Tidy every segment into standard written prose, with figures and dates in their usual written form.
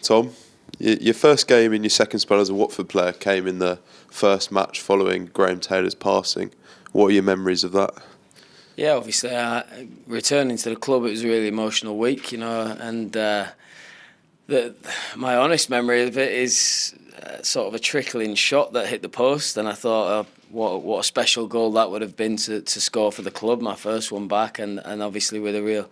Tom, your first game in your second spell as a Watford player came in the first match following Graham Taylor's passing. What are your memories of that? Yeah, obviously, returning to the club, it was a really emotional week, and my honest memory of it is sort of a trickling shot that hit the post, and I thought, what a special goal that would have been to score for the club, my first one back, and obviously with a real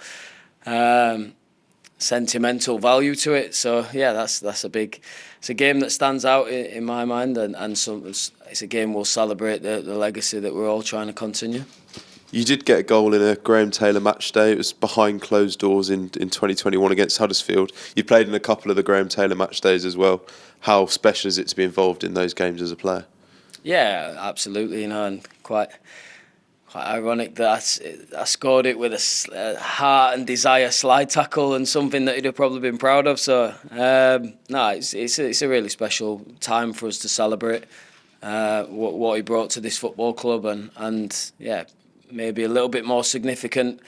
sentimental value to it. So yeah, that's it's a game that stands out in my mind, and it's a game we'll celebrate the legacy that we're all trying to continue. You did get a goal in a Graham Taylor Matchday. It was behind closed doors in 2021 against Huddersfield. You played in a couple of the Graham Taylor Matchdays as well. How special is it to be involved in those games as a player? Yeah, absolutely, and quite ironic that I scored it with a heart and desire slide tackle, and something that he'd have probably been proud of. So, it's a really special time for us to celebrate what he brought to this football club, and yeah, maybe a little bit more significant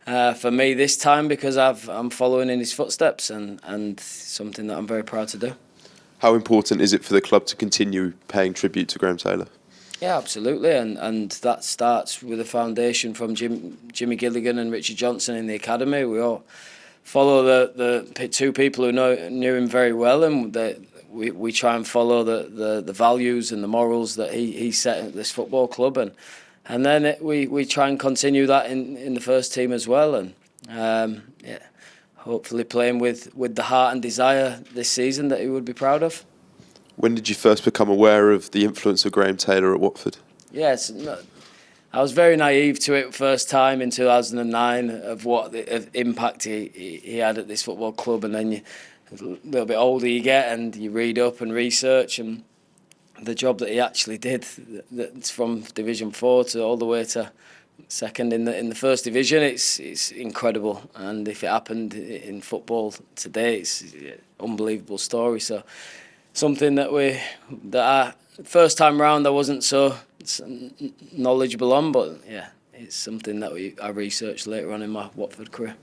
for me this time because I'm following in his footsteps, and something that I'm very proud to do. How important is it for the club to continue paying tribute to Graham Taylor? Yeah, absolutely, and that starts with a foundation from Jimmy Gilligan and Richard Johnson in the academy. We all follow the two people who knew him very well, and we try and follow the values and the morals that he set at this football club, and then we try and continue that in the first team as well, and hopefully playing with the heart and desire this season that he would be proud of. When did you first become aware of the influence of Graham Taylor at Watford? Yes, I was very naive to it first time in 2009 of what impact he had at this football club, and then a little bit older you get and you read up and research, and the job that he actually did, that's from Division 4 to all the way to second in the first division, it's incredible, and if it happened in football today, it's an unbelievable story. So something that I first time round I wasn't so knowledgeable on, but yeah, it's something that I researched later on in my Watford career.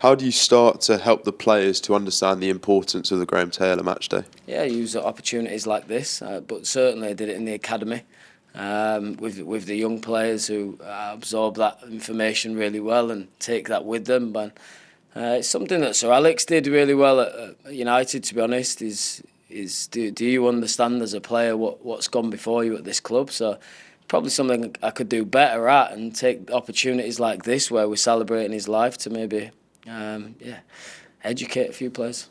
How do you start to help the players to understand the importance of the Graham Taylor Matchday? Yeah, use opportunities like this, but certainly I did it in the academy with the young players who absorb that information really well and take that with them. But it's something that Sir Alex did really well at United, to be honest, is do you understand as a player what's gone before you at this club? So probably something I could do better at, and take opportunities like this where we're celebrating his life to maybe educate a few players.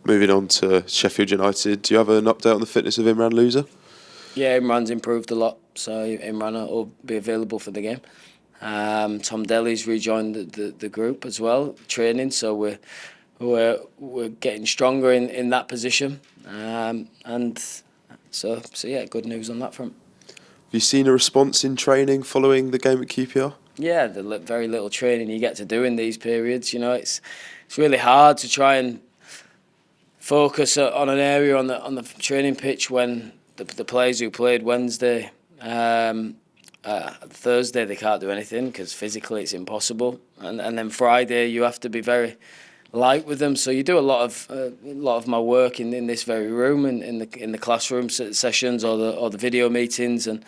Moving on to Sheffield United, do you have an update on the fitness of Imran Louza? Yeah, Imran's improved a lot, so Imran will be available for the game. Tom Daly's rejoined the group as well, training, so we're getting stronger in that position, and so yeah, good news on that front. Have you seen a response in training following the game at QPR? Yeah, the very little training you get to do in these periods, it's really hard to try and focus on an area on the training pitch when the players who played Wednesday, Thursday they can't do anything because physically it's impossible, and then Friday you have to be very light with them. So you do a lot of my work in this very room, in the classroom sessions or the video meetings, and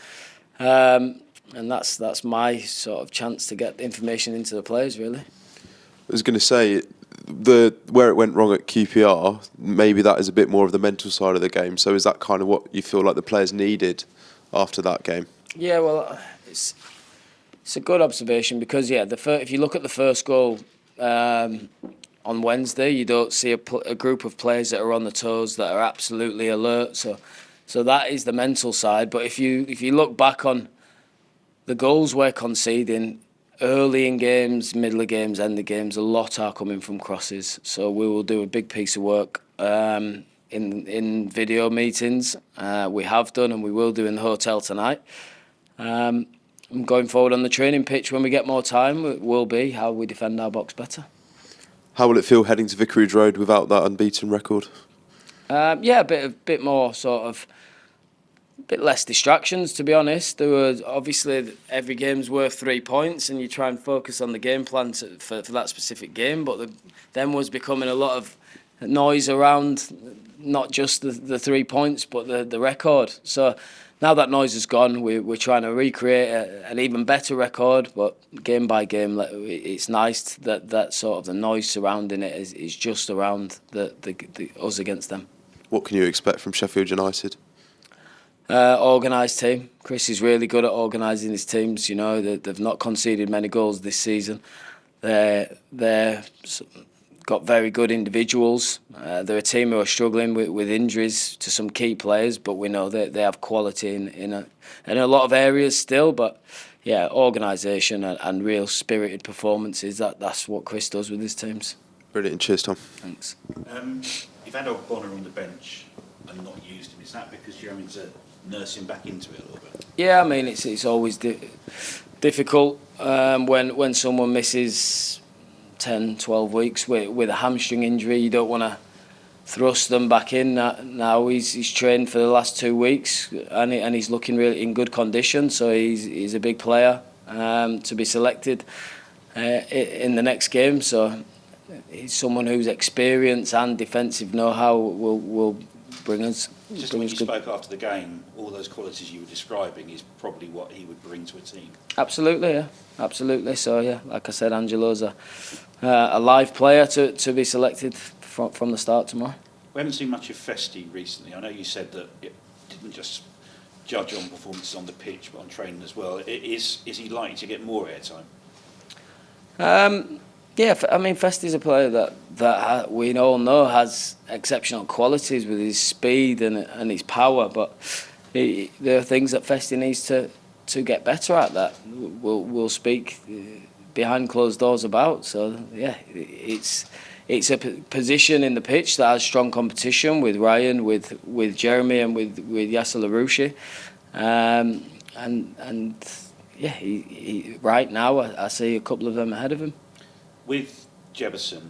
that's my sort of chance to get information into the players, really. I was going to say, where it went wrong at QPR, maybe that is a bit more of the mental side of the game. So is that kind of what you feel like the players needed after that game? Yeah, well, it's a good observation because if you look at the first goal on Wednesday, you don't see a group of players that are on the toes, that are absolutely alert. So that is the mental side. But if you look back on the goals we're conceding early in games, middle of games, end of games, a lot are coming from crosses. So we will do a big piece of work in video meetings. We have done and we will do in the hotel tonight. Going forward on the training pitch when we get more time, it will be how we defend our box better. How will it feel heading to Vicarage Road without that unbeaten record? A bit more sort of, a bit less distractions, to be honest. There was obviously every game's worth 3 points, and you try and focus on the game plan for that specific game. But then was becoming a lot of noise around not just the 3 points but the record. So now that noise is gone, we're trying to recreate an even better record, but game by game, it's nice that sort of the noise surrounding it is just around the us against them. What can you expect from Sheffield United? Organised team. Chris is really good at organising his teams. You know, they've not conceded many goals this season. They're got very good individuals. They're a team who are struggling with injuries to some key players, but we know that they have quality in a lot of areas still. But yeah, organisation and real spirited performances. That's what Chris does with his teams. Brilliant. Cheers, Tom. Thanks. You've had Bonner on the bench and not used him. Is that because you're having to nurse him back into it a little bit? Yeah, I mean it's always difficult when someone misses 10, 12 weeks with a hamstring injury. You don't want to thrust them back in. Now he's trained for the last 2 weeks and he's looking really in good condition. So he's a big player to be selected in the next game. So he's someone whose experience and defensive know-how will bring us. Just when you spoke after the game, all those qualities you were describing is probably what he would bring to a team. Absolutely, yeah, absolutely. So yeah, like I said, Angelo's a live player to be selected from the start tomorrow. We haven't seen much of Festi recently. I know you said that it didn't just judge on performances on the pitch, but on training as well. Is he likely to get more airtime? Yeah, I mean, Festi's a player that we all know has exceptional qualities with his speed and his power, but there are things that Festi needs to get better at that we'll speak behind closed doors about. So yeah, it's a position in the pitch that has strong competition with Ryan, with Jeremy, and with Yasser Larouche, and yeah, he right now I see a couple of them ahead of him. With Jefferson,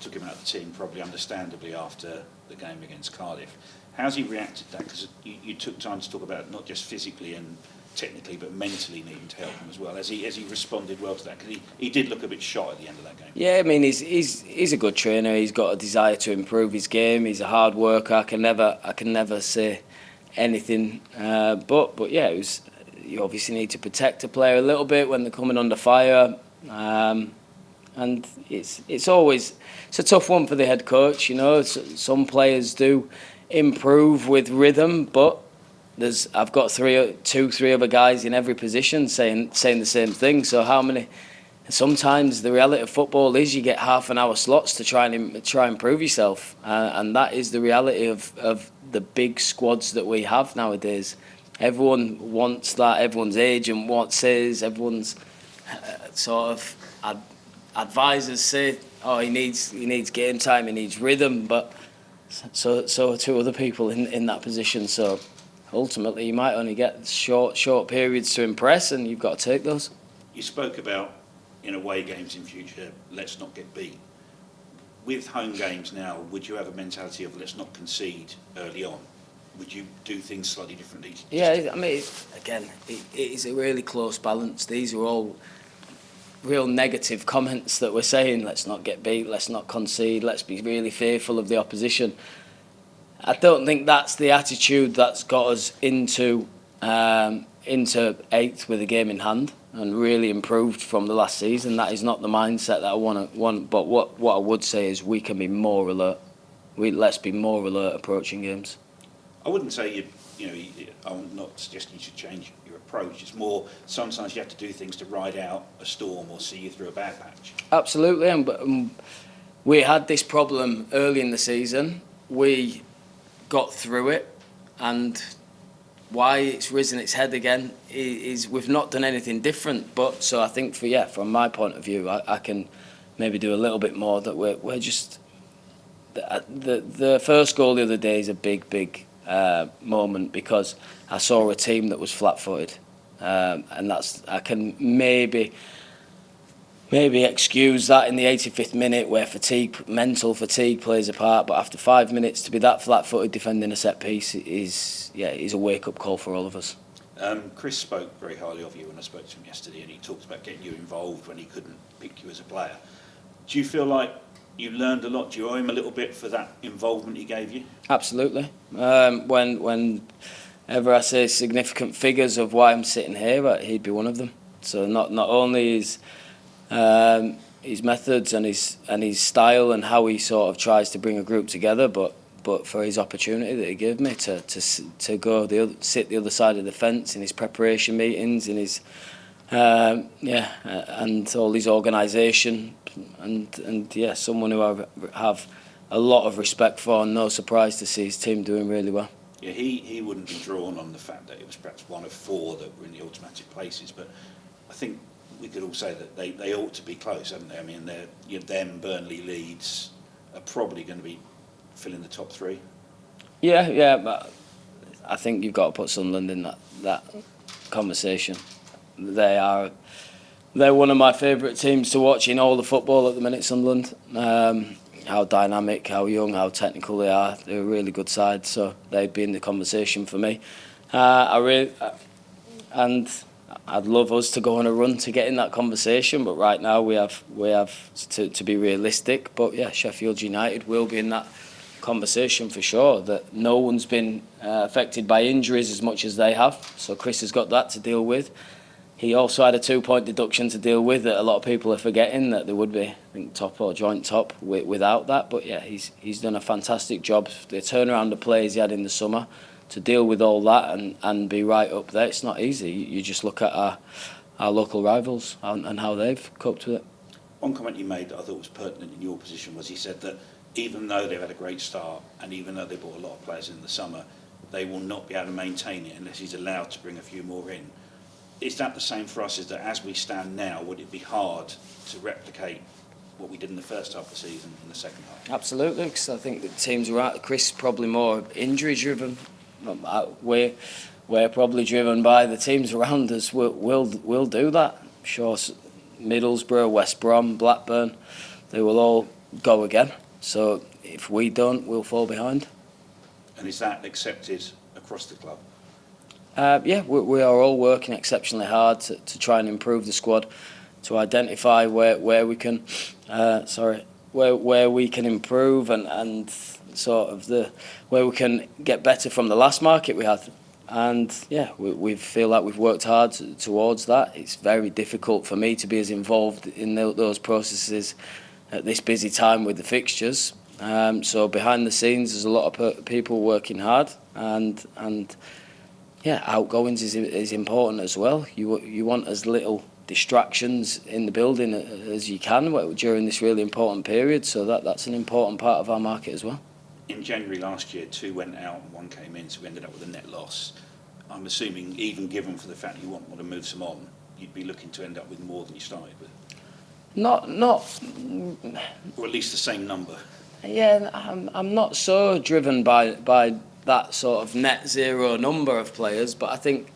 took him out of the team probably understandably after the game against Cardiff. How's he reacted to that? Because you took time to talk about not just physically and technically, but mentally needing to help him as well. Has he responded well to that? Because he did look a bit shot at the end of that game. Yeah, I mean he's a good trainer. He's got a desire to improve his game. He's a hard worker. I can never say anything. But yeah, you obviously need to protect a player a little bit when they're coming under fire. And it's a tough one for the head coach. You know, some players do improve with rhythm, but I've got three other guys in every position saying the same thing. So how many? Sometimes the reality of football is you get half an hour slots to try and improve yourself, and that is the reality of the big squads that we have nowadays. Everyone wants that. Everyone's agent says. Everyone's sort of advisors say, oh, he needs game time, he needs rhythm, but so are two other people in that position. So ultimately, you might only get short periods to impress, and you've got to take those. You spoke about in away games in future, let's not get beat. With home games now, would you have a mentality of let's not concede early on? Would you do things slightly differently? Yeah, I mean, it is a really close balance. These are all real negative comments that we're saying. Let's not get beat, let's not concede, let's be really fearful of the opposition. I don't think that's the attitude that's got us into eighth with a game in hand and really improved from the last season. That is not the mindset that I want. But what I would say is we can be more alert. Let's be more alert approaching games. I wouldn't say I'm not suggesting you should change your approach. It's more sometimes you have to do things to ride out a storm or see you through a bad patch. Absolutely, and we had this problem early in the season. We got through it, and why it's risen its head again is we've not done anything different. But so I think from my point of view, I can maybe do a little bit more. That we're just the first goal the other day is a big moment because I saw a team that was flat-footed, and I can maybe excuse that in the 85th minute where mental fatigue plays a part. But after 5 minutes to be that flat-footed defending a set piece is a wake-up call for all of us. Chris spoke very highly of you when I spoke to him yesterday, and he talked about getting you involved when he couldn't pick you as a player. Do you feel like You learned a lot. Do you owe him a little bit for that involvement he gave you? Absolutely. Whenever I say significant figures of why I'm sitting here, he'd be one of them. So not only his methods and his style and how he sort of tries to bring a group together, but for his opportunity that he gave me to go sit the other side of the fence in his preparation meetings, in his and all his organisation, and someone who I have a lot of respect for, and no surprise to see his team doing really well. Yeah, he wouldn't be drawn on the fact that it was perhaps one of four that were in the automatic places, but I think we could all say that they ought to be close, haven't they? I mean, them, Burnley, Leeds are probably going to be filling the top three. Yeah, but I think you've got to put Sunderland in that conversation. They're one of my favourite teams to watch in all the football at the minute, Sunderland. How dynamic, how young, how technical they are. They're a really good side, so they'd be in the conversation for me. And I'd love us to go on a run to get in that conversation, but right now we have to be realistic. But yeah, Sheffield United will be in that conversation for sure. That no one's been affected by injuries as much as they have, so Chris has got that to deal with. He also had a 2-point deduction to deal with that a lot of people are forgetting that there would be, I think, top or joint top without that. But yeah, he's done a fantastic job. The turnaround of plays he had in the summer to deal with all that and be right up there. It's not easy. You just look at our local rivals and how they've coped with it. One comment you made that I thought was pertinent in your position was he said that even though they've had a great start and even though they bought a lot of players in the summer, they will not be able to maintain it unless he's allowed to bring a few more in. Is that the same for us? Is that as we stand now, would it be hard to replicate what we did in the first half of the season in the second half? Absolutely, because I think the teams are out. Chris probably more injury driven. We're probably driven by the teams around us. We'll do that. I'm sure Middlesbrough, West Brom, Blackburn, they will all go again. So if we don't, we'll fall behind. And is that accepted across the club? We are all working exceptionally hard to try and improve the squad, to identify where we can where we can improve and sort of where we can get better from the last market we had. And we feel like we've worked hard towards that. It's very difficult for me to be as involved in those processes at this busy time with the fixtures. So behind the scenes, there's a lot of people working hard, and outgoings is important as well. You want as little distractions in the building as you can during this really important period. So that's an important part of our market as well. In January last year, 2 went out and 1 came in, so we ended up with a net loss. I'm assuming, even given for the fact you want to move some on, you'd be looking to end up with more than you started with. Not. Or at least the same number. Yeah, I'm not so driven by that sort of net zero number of players, but I think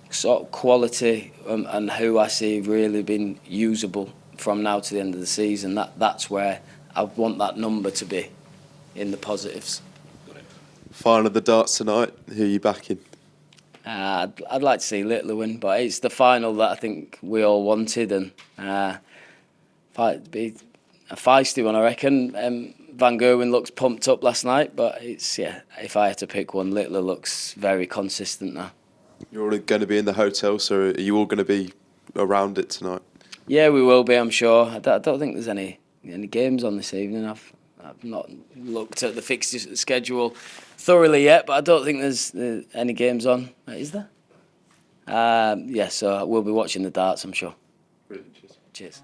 sort of quality and who I see really been usable from now to the end of the season. That's where I want that number to be, in the positives. Got it. Final of the darts tonight. Who are you backing? I'd like to see Littler win, but it's the final that I think we all wanted, and it'd be a feisty one, I reckon. Van Gerwen looks pumped up last night, but if I had to pick one, Littler looks very consistent now. You're all going to be in the hotel, so are you all going to be around it tonight? Yeah, we will be, I'm sure. I don't think there's any games on this evening. I've not looked at the fixture schedule thoroughly yet, but I don't think there's any games on. Is there? So we'll be watching the darts, I'm sure. Brilliant. Cheers.